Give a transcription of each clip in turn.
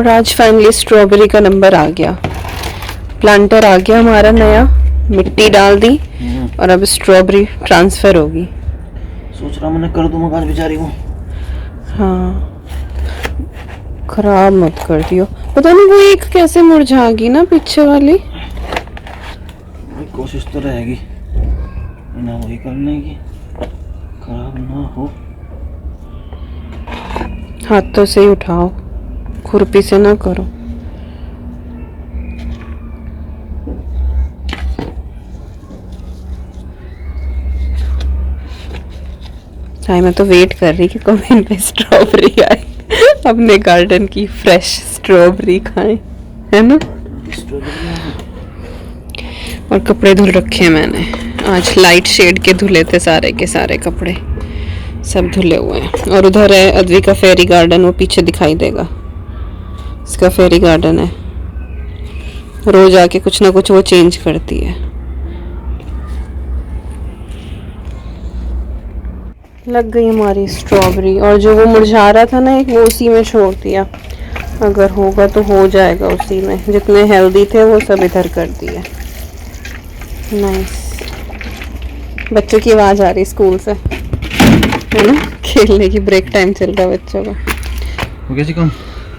और आज finally strawberry का नंबर आ गया, प्लांटर आ गया हमारा नया, मिट्टी डाल दी और अब स्ट्रॉबेरी ट्रांसफ़र होगी। सोच रहा मैंने कर दूंगा आज बेचारी को। हाँ, खराब मत कर दियो। पता नहीं वो एक कैसे मुरझाएगी ना पीछे वाली। कोशिश तो रहेगी ना वही करने की, खराब ना हो। हाथों से ही उठाओ, खुरपी से ना करो। हाय, मैं तो वेट कर रही कि कब इन पे स्ट्रॉबेरी आए, अपने गार्डन की फ्रेश स्ट्रॉबेरी खाएं, है ना। और कपड़े धुल रखे हैं मैंने, आज लाइट शेड के धुले थे सारे के सारे कपड़े, सब धुले हुए हैं। और उधर है अद्वी का फेरी गार्डन, वो पीछे दिखाई देगा, इसका फेरी गार्डन है। रोज आके कुछ ना कुछ वो चेंज करती है। लग गई हमारी स्ट्रॉबेरी, और जो वो मुरझा रहा था ना एक, वो उसी में छोड़ दिया। अगर होगा तो हो जाएगा उसी में, जितने हेल्दी थे वो सब इधर कर दिए। नाइस। बच्चों की आवाज़ आ रही स्कूल से, है ना, खेलने की ब्रेक टाइम चल रहा है बच्चों का। हो गया जी काम?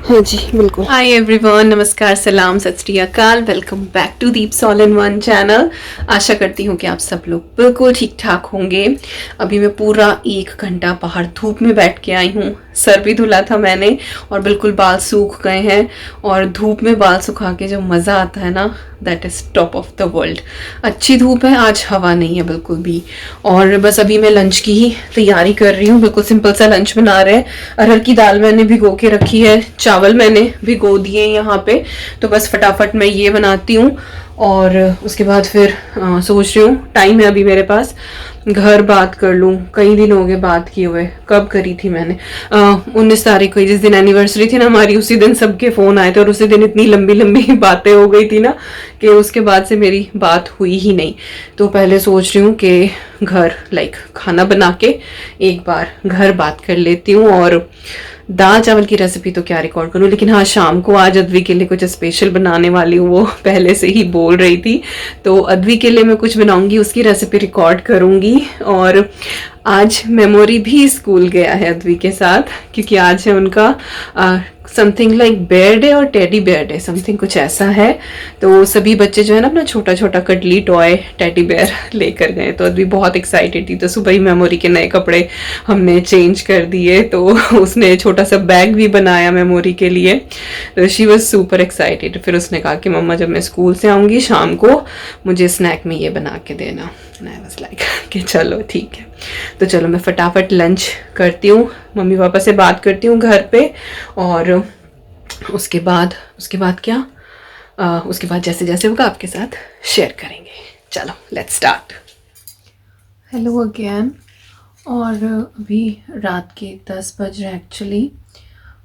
हाँ जी बिल्कुल। हाय एवरीवन, नमस्कार, सलाम, सत श्री अकाल, welcome back to Deeps all in one channel. आशा करती हूँ कि आप सब लोग बिल्कुल ठीक ठाक होंगे। अभी मैं पूरा 1 घंटा बाहर धूप में बैठ के आई हूँ। सर भी धुला था मैंने और बिल्कुल बाल सूख गए हैं। और धूप में बाल सुखा के जो मज़ा आता है ना, that is top of the world. अच्छी धूप है आज, हवा नहीं है बिल्कुल भी। और बस अभी मैं लंच की ही तैयारी कर रही हूँ। बिल्कुल सिंपल सा लंच बना रहे हैं। अरहर की दाल मैंने भिगो के रखी है, चावल मैंने भिगो दिए यहाँ पे, तो बस फटाफट मैं ये बनाती हूँ। और उसके बाद फिर सोच रही हूँ, टाइम है अभी मेरे पास, घर बात कर लूँ। कई दिन हो गए बात किए हुए, कब करी थी मैंने 19 तारीख को, जिस दिन एनिवर्सरी थी ना हमारी, उसी दिन सबके फ़ोन आए थे। और उसी दिन इतनी लंबी लंबी बातें हो गई थी ना कि उसके बाद से मेरी बात हुई ही नहीं। तो पहले सोच रही हूँ कि घर खाना बना के एक बार घर बात कर लेती हूँ। और दाल चावल की रेसिपी तो क्या रिकॉर्ड करूँ, लेकिन हाँ, शाम को आज अद्वी के लिए कुछ स्पेशल बनाने वाली हूँ, वो पहले से ही बोल रही थी। तो अद्वी के लिए मैं कुछ बनाऊंगी, उसकी रेसिपी रिकॉर्ड करूंगी। और आज मेमोरी भी स्कूल गया है अद्वी के साथ, क्योंकि आज है उनका समथिंग लाइक बेयर डे और टेडी बेयर डे, समथिंग कुछ ऐसा है। तो सभी बच्चे जो है ना अपना छोटा छोटा कटली टॉय टेडी बेयर लेकर गए, तो अद्वी बहुत एक्साइटेड थी। तो सुबह ही मेमोरी के नए कपड़े हमने चेंज कर दिए, तो उसने छोटा सा बैग भी बनाया मेमोरी के लिए। तो शी वॉज सुपर एक्साइटेड। फिर उसने कहा कि मम्मा जब मैं स्कूल से आऊँगी शाम को मुझे स्नैक में ये बना के देना। आई वाज लाइक कि चलो ठीक है। तो चलो मैं फटाफट लंच करती हूँ, मम्मी पापा से बात करती हूँ घर पे। और उसके बाद क्या, उसके बाद जैसे जैसे होगा आपके साथ शेयर करेंगे। चलो लेट्स स्टार्ट। Hello again. और अभी रात के 10 बज रहे एक्चुअली,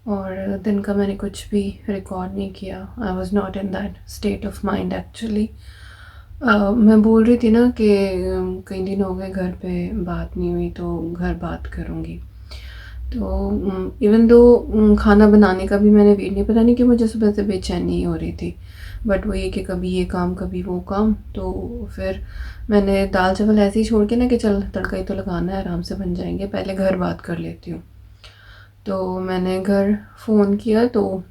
और दिन का मैंने कुछ भी रिकॉर्ड नहीं किया। I was not in that state of mind actually. मैं बोल रही थी ना कि कई दिन हो गए घर पे बात नहीं हुई, तो घर बात करूँगी। तो इवन दो खाना बनाने का भी मैंने वेट नहीं, पता नहीं कि मुझे सुबह से बेचैनी हो रही थी, बट वो ये कि कभी ये काम कभी वो काम। तो फिर मैंने दाल चावल ऐसे ही छोड़ के ना कि चल तड़का ही तो लगाना है, आराम से बन जाएंगे, पहले घर बात कर लेती हूँ। तो मैंने घर फ़ोन किया, तो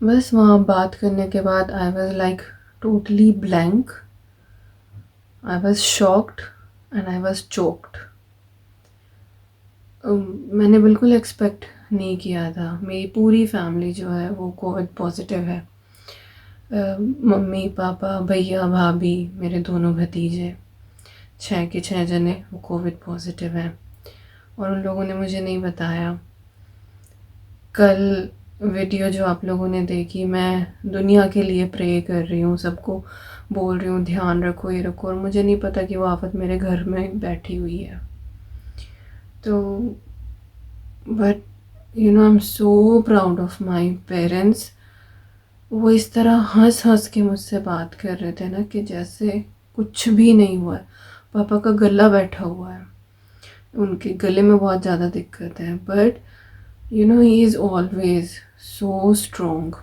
बस वहाँ बात करने के बाद I was like totally blank, I was shocked and I was choked. मैंने बिल्कुल एक्सपेक्ट नहीं किया था। मेरी पूरी फैमिली जो है वो कोविड पॉजिटिव है। मम्मी पापा भैया भाभी मेरे दोनों भतीजे 6 के 6 जने वो कोविड पॉजिटिव हैं, और उन लोगों ने मुझे नहीं बताया। कल वीडियो जो आप लोगों ने देखी, मैं दुनिया के लिए प्रे कर रही हूँ, सबको बोल रही हूँ ध्यान रखो ये रखो, और मुझे नहीं पता कि वो आफत मेरे घर में बैठी हुई है। तो but you know I am so proud of my parents. वो इस तरह हंस हंस के मुझसे बात कर रहे थे ना कि जैसे कुछ भी नहीं हुआ है। पापा का गला बैठा हुआ है, उनके गले में बहुत ज़्यादा दिक्कत है, but you know he is always so strong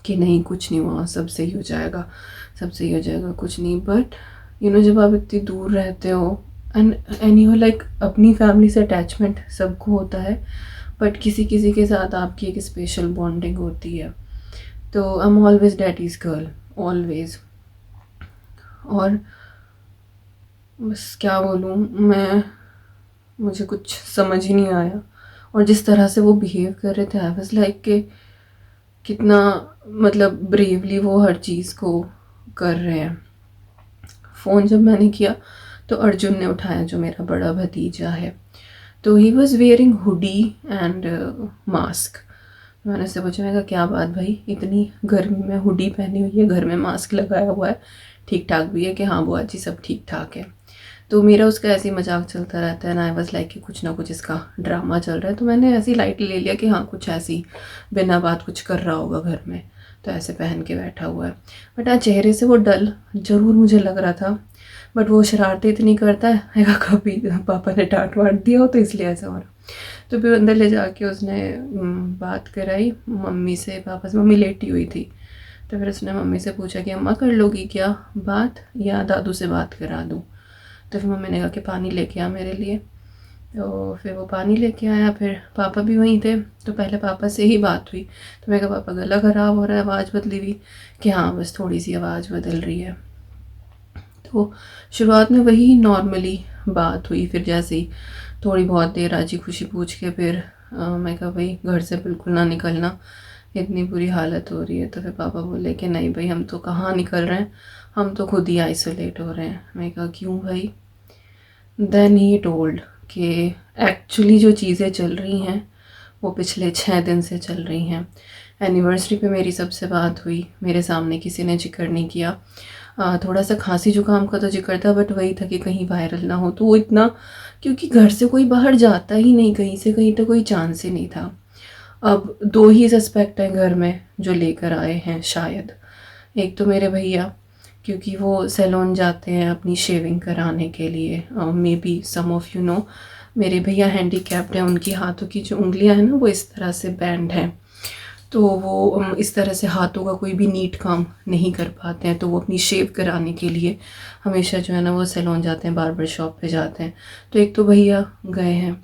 कि नहीं कुछ नहीं हुआ, सब सही हो जाएगा, सब सही हो जाएगा, कुछ नहीं। बट जब आप इतनी दूर रहते हो एंड लाइक अपनी फैमिली से अटैचमेंट सबको होता है, बट किसी किसी के साथ आपकी एक स्पेशल बॉन्डिंग होती है। तो I am always daddies girl, always. और बस क्या बोलूँ मैं, मुझे कुछ समझ ही नहीं आया। और जिस तरह से वो बिहेव कर रहे थे, आई वाज लाइक कि कितना मतलब ब्रेवली वो हर चीज़ को कर रहे हैं। फ़ोन जब मैंने किया तो अर्जुन ने उठाया, जो मेरा बड़ा भतीजा है। तो he was wearing hoodie and mask. मैंने उससे पूछा, मैं कहा क्या बात भाई, इतनी गर्मी में हुडी पहनी हुई है, घर में मास्क लगाया हुआ है, ठीक ठाक भी है? कि हाँ बुआ जी सब ठीक ठाक है। तो मेरा उसका ऐसे ही मजाक चलता रहता है ना। आई वॉज लाइक कि कुछ ना कुछ इसका ड्रामा चल रहा है। तो मैंने ऐसे ही लाइट ले लिया कि हाँ कुछ ऐसी बिना बात कुछ कर रहा होगा घर में, तो ऐसे पहन के बैठा हुआ है। बट हाँ चेहरे से वो डल ज़रूर मुझे लग रहा था, बट वो शरारतें इतनी करता है कभी पापा ने डांट वाट दिया हो तो इसलिए ऐसा हो रहा। तो फिर अंदर ले जाके उसने बात कराई मम्मी से, पापा से। मम्मी लेटी हुई थी, तो फिर उसने मम्मी से पूछा कि अम्मा कर लोगी क्या बात, या दादू से बात करा दूँ? तो फिर मम्मी ने कहा कि पानी लेके आ मेरे लिए। तो फिर वो पानी लेके आया। फिर पापा भी वहीं थे, तो पहले पापा से ही बात हुई। तो मैं कहा पापा गला ख़राब हो रहा है, आवाज़ बदली हुई? कि हाँ बस थोड़ी सी आवाज़ बदल रही है। तो शुरुआत में वही नॉर्मली बात हुई। फिर जैसे ही थोड़ी बहुत देर राजी खुशी पूछ के फिर मैं कहा भाई घर से बिल्कुल ना निकलना, इतनी बुरी हालत हो रही है। तो फिर पापा बोले कि नहीं भाई हम तो कहाँ निकल रहे हैं, हम तो खुद ही आइसोलेट हो रहे हैं। मैं कहा क्यों भाई? देन ही टोल्ड कि एक्चुअली जो चीज़ें चल रही हैं वो पिछले 6 दिन से चल रही हैं। एनिवर्सरी पे मेरी सबसे बात हुई, मेरे सामने किसी ने जिक्र नहीं किया। थोड़ा सा खांसी जुकाम का तो जिक्र था, बट वही था कि कहीं वायरल ना हो। तो वो इतना, क्योंकि घर से कोई बाहर जाता ही नहीं, कहीं से कहीं तो कोई चांस ही नहीं था। अब 2 ही सस्पेक्ट हैं घर में जो लेकर आए हैं शायद। एक तो मेरे भैया, क्योंकि वो सैलून जाते हैं अपनी शेविंग कराने के लिए। Maybe some of you know, मेरे भैया हैंडीकैप्ड हैं, उनकी हाथों की जो उंगलियां हैं ना वो इस तरह से बैंड हैं, तो वो इस तरह से हाथों का कोई भी नीट काम नहीं कर पाते हैं। तो वो अपनी शेव कराने के लिए हमेशा जो है ना वो सैलून जाते हैं, बार्बर शॉप पे जाते हैं। तो एक तो भैया गए हैं।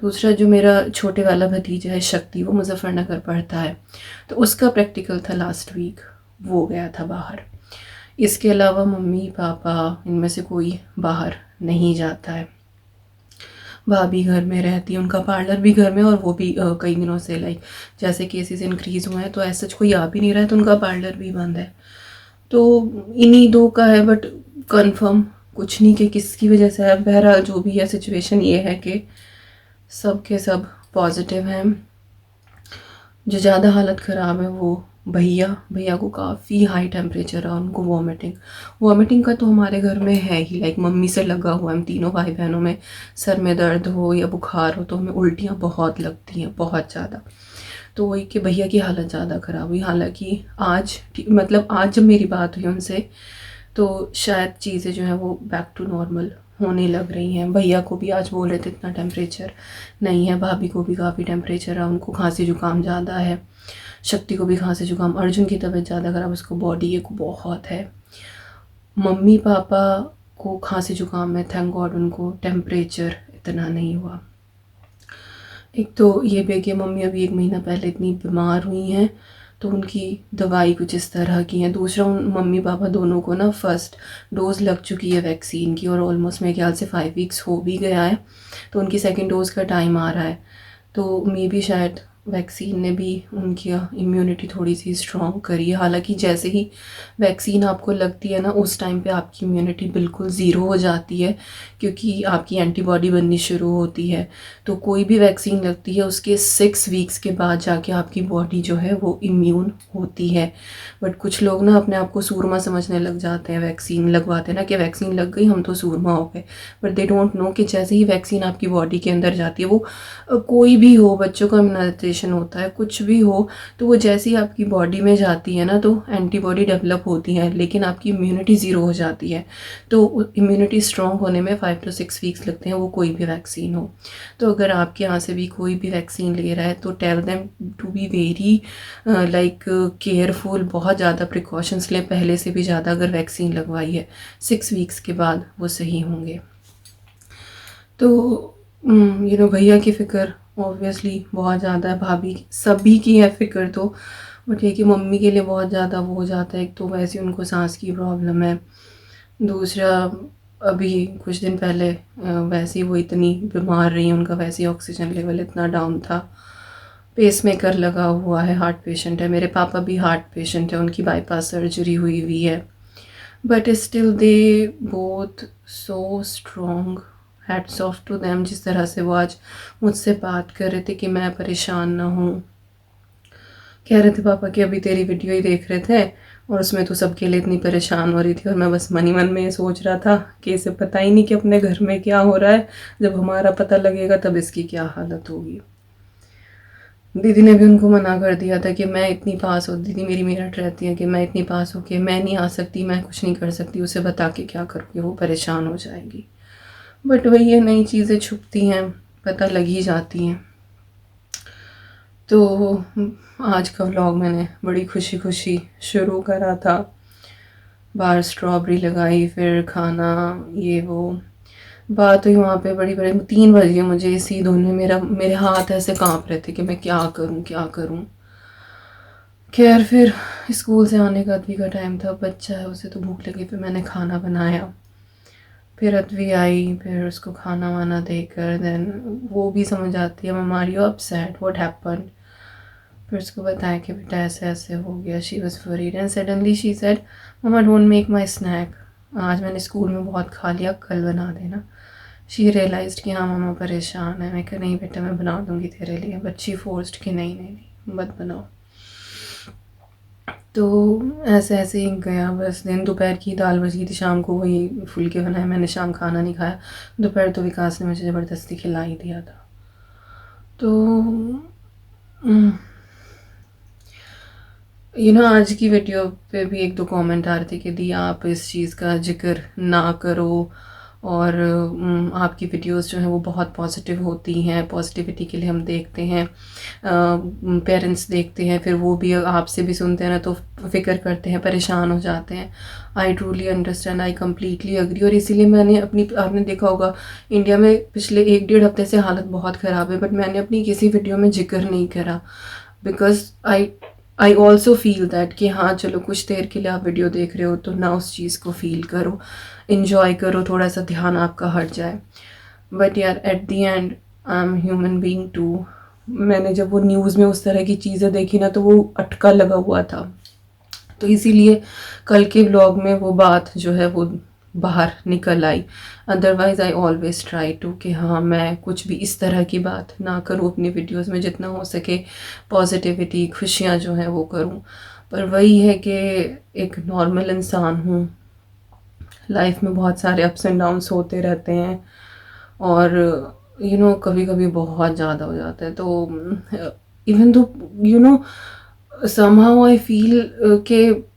दूसरा जो मेरा छोटे वाला भतीजा है शक्ति, वो मुजफ्फरनगर पढ़ता है, तो उसका प्रैक्टिकल था लास्ट वीक, वो गया था बाहर। इसके अलावा मम्मी पापा इनमें से कोई बाहर नहीं जाता है। भाभी घर में रहती है, उनका पार्लर भी घर में, और वो भी कई दिनों से लाइक जैसे केसेस इंक्रीज़ हुए हैं तो ऐसा कोई आ भी नहीं रहा है, तो उनका पार्लर भी बंद है। तो इन्हीं 2 का है, बट कंफर्म कुछ नहीं कि किसकी वजह से है। बहरहाल जो भी है सिचुएशन ये है कि सब के सब पॉजिटिव हैं। जो ज़्यादा हालत ख़राब है वो भैया को काफ़ी हाई टेम्परेचर है, उनको वॉमिटिंग का तो हमारे घर में है ही, लाइक मम्मी से लगा हुआ है। हम तीनों भाई बहनों में सर में दर्द हो या बुखार हो तो हमें उल्टियाँ बहुत लगती हैं, बहुत ज़्यादा। तो वही कि भैया की हालत ज़्यादा ख़राब हुई। हालांकि आज मतलब आज जब मेरी बात हुई उनसे तो शायद चीज़ें जो हैं वो बैक टू नॉर्मल होने लग रही हैं। भैया को भी आज बोल रहे थे इतना टेम्परेचर नहीं है, भाभी को भी काफ़ी टेम्परेचर है, उनको खांसी जुकाम ज़्यादा है, शक्ति को भी खांसी जुकाम, अर्जुन की तबीयत ज़्यादा ख़राब, उसको बॉडी एक बहुत है। मम्मी पापा को खांसी जुकाम में थैंक गॉड उनको टेम्परेचर इतना नहीं हुआ। एक तो ये भी कि मम्मी अभी 1 महीना पहले इतनी बीमार हुई हैं तो उनकी दवाई कुछ इस तरह की है। दूसरा उन मम्मी पापा दोनों को ना फर्स्ट डोज़ लग चुकी है वैक्सीन की, और ऑलमोस्ट मेरे ख्याल से 5 वीक्स हो भी गया है, तो उनकी सेकंड डोज़ का टाइम आ रहा है। तो मे बी शायद वैक्सीन ने भी उनकी इम्यूनिटी थोड़ी सी स्ट्रॉन्ग करी है। हालांकि जैसे ही वैक्सीन आपको लगती है ना उस टाइम पे आपकी इम्यूनिटी बिल्कुल ज़ीरो हो जाती है, क्योंकि आपकी एंटीबॉडी बननी शुरू होती है। तो कोई भी वैक्सीन लगती है उसके 6 वीक्स के बाद जाके आपकी बॉडी जो है वो इम्यून होती है। बट कुछ लोग ना अपने आप को सूरमा समझने लग जाते हैं, वैक्सीन लगवाते हैं ना कि वैक्सीन लग गई हम तो सूरमा हो गए, बट दे डोंट नो कि जैसे ही वैक्सीन आपकी बॉडी के अंदर जाती है, वो कोई भी हो, बच्चों का इम्यूनाइजेशन इन्फेक्शन होता है, कुछ भी हो, तो वो जैसे ही आपकी बॉडी में जाती है ना तो एंटीबॉडी डेवलप होती है, लेकिन आपकी इम्यूनिटी ज़ीरो हो जाती है। तो इम्यूनिटी स्ट्रॉन्ग होने में 5 to 6 वीक्स लगते हैं, वो कोई भी वैक्सीन हो। तो अगर आपके यहाँ से भी कोई भी वैक्सीन ले रहा है तो tell them to be very like careful, बहुत ज़्यादा प्रिकॉशंस लें, पहले से भी ज़्यादा अगर वैक्सीन लगवाई है, 6 वीक्स के बाद वो सही होंगे। तो भैया की फ़िक्र ऑब्वियसली बहुत ज़्यादा है, भाभी सभी की है फ़िक्र तो, बट ये कि मम्मी के लिए बहुत ज़्यादा वो हो जाता है। एक तो वैसे उनको सांस की प्रॉब्लम है, दूसरा अभी कुछ दिन पहले वैसे ही वो इतनी बीमार रही, उनका वैसे ही ऑक्सीजन लेवल इतना डाउन था, पेसमेकर लगा हुआ है, हार्ट पेशेंट है। मेरे पापा भी हार्ट पेशेंट है, उनकी बाईपास सर्जरी हुई है, but still they both so strong, hats off to them. जिस तरह से वो आज मुझसे बात कर रहे थे कि मैं परेशान ना हूँ, कह रहे थे पापा कि अभी तेरी वीडियो ही देख रहे थे और उसमें तो सबके लिए इतनी परेशान हो रही थी, और मैं बस मन ही मन में ये सोच रहा था कि इसे पता ही नहीं कि अपने घर में क्या हो रहा है, जब हमारा पता लगेगा तब इसकी क्या हालत होगी। दीदी ने भी उनको मना कर दिया था कि मैं इतनी पास हो, दीदी मेरी मेरठ रहती है, कि मैं इतनी पास हो के मैं नहीं आ सकती, मैं कुछ नहीं कर सकती, उसे बता के क्या करूँगी, वो परेशान हो जाएगी। बट वही है, नई चीज़ें छुपती हैं, पता लग ही जाती हैं। तो आज का व्लॉग मैंने बड़ी खुशी खुशी शुरू करा था, बाहर स्ट्रॉबेरी लगाई, फिर खाना, ये वो बात हुई वहाँ पे, बड़ी बड़ी 3 बज गए मुझे इसी धुन में, मेरे हाथ ऐसे कांप रहे थे कि मैं क्या करूँ क्या करूँ। खैर फिर स्कूल से आने का अद्वी का टाइम था, बच्चा है उसे तो भूख लगी, फिर मैंने खाना बनाया, फिर अद्वी आई, फिर उसको खाना वाना देकर देन वो भी समझ आती है, mumma are you upset, what happened. फिर उसको बताया कि बेटा ऐसे ऐसे हो गया, she was worried and suddenly she said mumma don't make my snack, आज मैंने स्कूल में बहुत खा लिया, कल बना देना। शी रियलाइज्ड कि हाँ मम्मा परेशान है। मैं कहा नहीं बेटा मैं बना दूँगी तेरे लिए, बट शी फोर्स्ड कि नहीं नहीं नहीं मत बनाओ। तो ऐसे ऐसे ही गया बस दिन। दोपहर की दाल बची थी, शाम को वही फुलके बनाए, मैंने शाम खाना नहीं खाया, दोपहर तो विकास ने मुझे ज़बरदस्ती खिला ही दिया था। तो आज की वीडियो पे भी 1-2 कमेंट आ रहे थे कि दी आप इस चीज़ का जिक्र ना करो, और आपकी वीडियोस जो हैं वो बहुत पॉजिटिव होती हैं, पॉजिटिविटी के लिए हम देखते हैं, पेरेंट्स देखते हैं, फिर वो भी आपसे भी सुनते हैं ना तो फ़िक्र करते हैं, परेशान हो जाते हैं। I truly understand, I completely agree. और इसीलिए मैंने आपने देखा होगा इंडिया में पिछले 1-1.5 हफ्ते से हालत बहुत ख़राब है, बट मैंने अपनी किसी वीडियो में जिक्र नहीं करा, because I also feel that कि हाँ चलो कुछ देर के लिए आप वीडियो देख रहे हो तो ना उस चीज़ को फील करो, इन्जॉय करो, थोड़ा सा ध्यान आपका हट जाए। बट यार at the end I am human being too. मैंने जब वो न्यूज़ में उस तरह की चीज़ें देखी ना तो वो अटका लगा हुआ था, तो इसीलिए कल के व्लॉग में वो बात जो है वो बाहर निकल आई। Otherwise I always try to कि हाँ मैं कुछ भी इस तरह की बात ना करूँ अपनी वीडियोस में, जितना हो सके पॉजिटिविटी, खुशियाँ जो हैं वो करूँ। पर वही है कि एक नॉर्मल इंसान हूँ, लाइफ में बहुत सारे अप्स एंड डाउन्स होते रहते हैं, और कभी कभी बहुत ज़्यादा हो जाता है। तो even though somehow I feel कि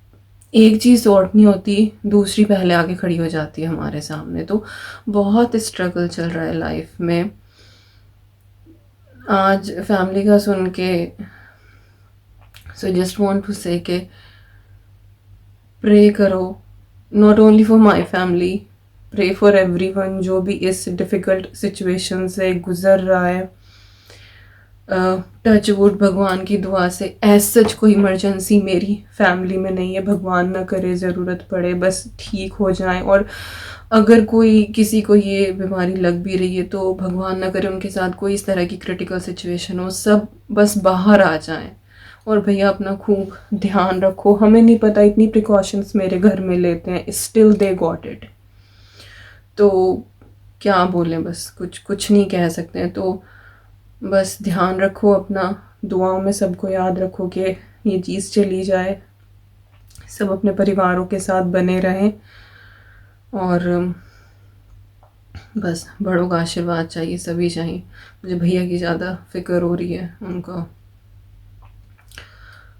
एक चीज़ सॉर्ट नहीं होती, दूसरी पहले आके खड़ी हो जाती है हमारे सामने। तो बहुत स्ट्रगल चल रहा है लाइफ में। आज फैमिली का सुन के सो जस्ट वांट टू से के प्रे करो, not only for my family, pray for everyone जो भी इस डिफ़िकल्ट सिचुएशन से गुज़र रहा है। टच वुड, भगवान की दुआ से एज सच कोई इमरजेंसी मेरी फैमिली में नहीं है, भगवान ना करे ज़रूरत पड़े, बस ठीक हो जाएं। और अगर कोई किसी को ये बीमारी लग भी रही है तो भगवान ना करे उनके साथ कोई इस तरह की क्रिटिकल सिचुएशन हो, सब बस बाहर आ जाएं। और भैया अपना खूब ध्यान रखो, हमें नहीं पता इतनी प्रिकॉशंस मेरे घर में लेते हैं, स्टिल दे गॉट इट। तो क्या बोलें, बस कुछ नहीं कह सकते हैं। तो बस ध्यान रखो अपना, दुआओं में सबको याद रखो कि ये चीज़ चली जाए, सब अपने परिवारों के साथ बने रहें, और बस बड़ों का आशीर्वाद चाहिए, सभी चाहिए। मुझे भैया की ज़्यादा फिक्र हो रही है, उनका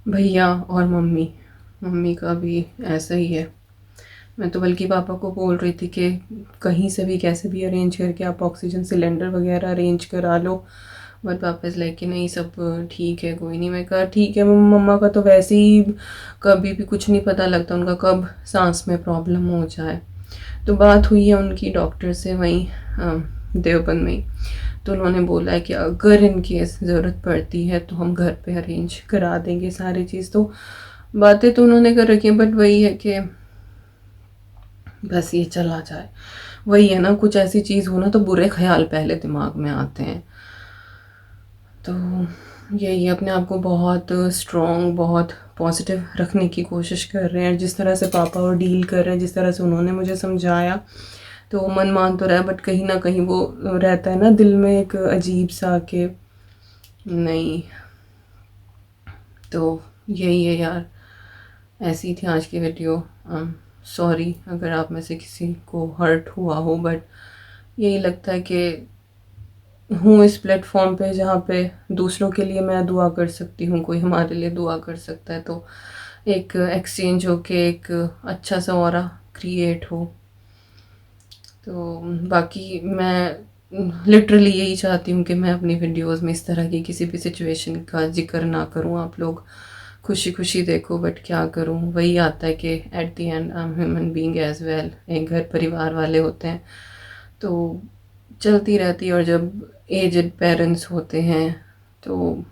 भैया और मम्मी, मम्मी का भी ऐसा ही है। मैं तो बल्कि पापा को बोल रही थी कि कहीं से भी कैसे भी अरेंज करके आप ऑक्सीजन सिलेंडर वगैरह अरेंज करा लो, बट पापा इज़ लाइक कि नहीं सब ठीक है, कोई नहीं। मैं कहा ठीक है, मम्मा का तो वैसे ही कभी भी कुछ नहीं पता लगता उनका कब सांस में प्रॉब्लम हो जाए। तो बात हुई है उनकी डॉक्टर से वहीं देवबंद में ही। तो उन्होंने बोला है कि अगर इन केस ज़रूरत पड़ती है तो हम घर पे अरेंज करा देंगे सारी चीज़। तो बातें तो उन्होंने कर रखी हैं, बट वही है कि बस ये चला जाए। वही है ना, कुछ ऐसी चीज़ हो ना तो बुरे ख्याल पहले दिमाग में आते हैं। तो यही अपने आप को बहुत स्ट्रॉन्ग, बहुत पॉजिटिव रखने की कोशिश कर रहे हैं। जिस तरह से पापा और डील कर रहे हैं, जिस तरह से उन्होंने मुझे समझाया, तो मन मान तो रहा है, बट कहीं ना कहीं वो रहता है ना दिल में एक अजीब सा कि नहीं। तो यही है यार, ऐसी थी आज की वीडियो। सॉरी अगर आप में से किसी को हर्ट हुआ हो, बट यही लगता है कि हूँ इस प्लेटफॉर्म पे जहाँ पे दूसरों के लिए मैं दुआ कर सकती हूँ, कोई हमारे लिए दुआ कर सकता है, तो एक एक्सचेंज हो के एक अच्छा सा ऑरा क्रिएट हो। तो बाकी मैं लिटरली यही चाहती हूँ कि मैं अपनी वीडियोस में इस तरह की किसी भी सिचुएशन का जिक्र ना करूँ, आप लोग खुशी खुशी देखो। बट क्या करूँ, वही आता है कि at the end I am human being as well. एक घर परिवार वाले होते हैं तो चलती रहती है, और जब एजड पेरेंट्स होते हैं तो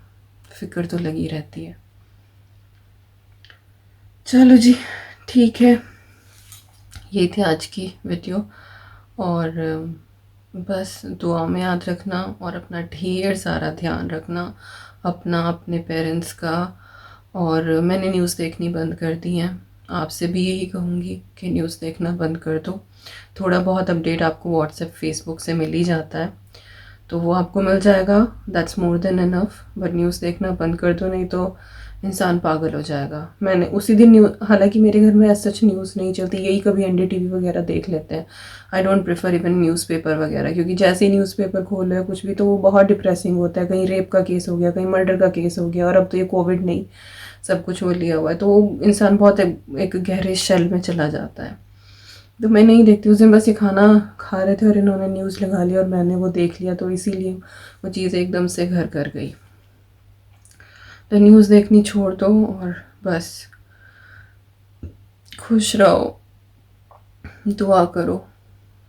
फिक्र तो लगी रहती है। चलो जी, ठीक है, ये थी आज की वीडियो। और बस दुआ में याद रखना और अपना ढेर सारा ध्यान रखना, अपना, अपने पेरेंट्स का। और मैंने न्यूज़ देखनी बंद कर दी है, आपसे भी यही कहूँगी कि न्यूज़ देखना बंद कर दो। थोड़ा बहुत अपडेट आपको व्हाट्सएप फेसबुक से मिल ही जाता है, तो वो आपको मिल जाएगा, that's more than enough. But news देखना बंद कर दो, नहीं तो इंसान पागल हो जाएगा। मैंने उसी दिन हालांकि मेरे घर में ऐसा सच न्यूज़ नहीं चलती, यही कभी एनडीटीवी वगैरह देख लेते हैं। I don't prefer even newspaper वगैरह, क्योंकि जैसे ही न्यूज़पेपर खोलो या कुछ भी तो वो बहुत डिप्रेसिंग होता है। कहीं रेप का केस हो गया, कहीं मर्डर का केस हो गया, और अब तो ये कोविड नहीं, सब कुछ वो लिया हुआ है, तो वो इंसान बहुत एक गहरे शेल में चला जाता है। तो मैं नहीं देखती। उस दिन बस ये खाना खा रहे थे और इन्होंने न्यूज़ लगा लिया और मैंने वो देख लिया, तो इसीलिए वो चीज़ एकदम से घर कर गई। तो न्यूज़ देखनी छोड़ दो और बस खुश रहो, दुआ करो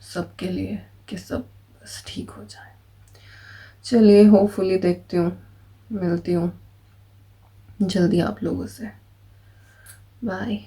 सबके लिए कि सब बस ठीक हो जाए। चलिए, होपफुली देखती हूँ, मिलती हूँ जल्दी आप लोगों से। बाय।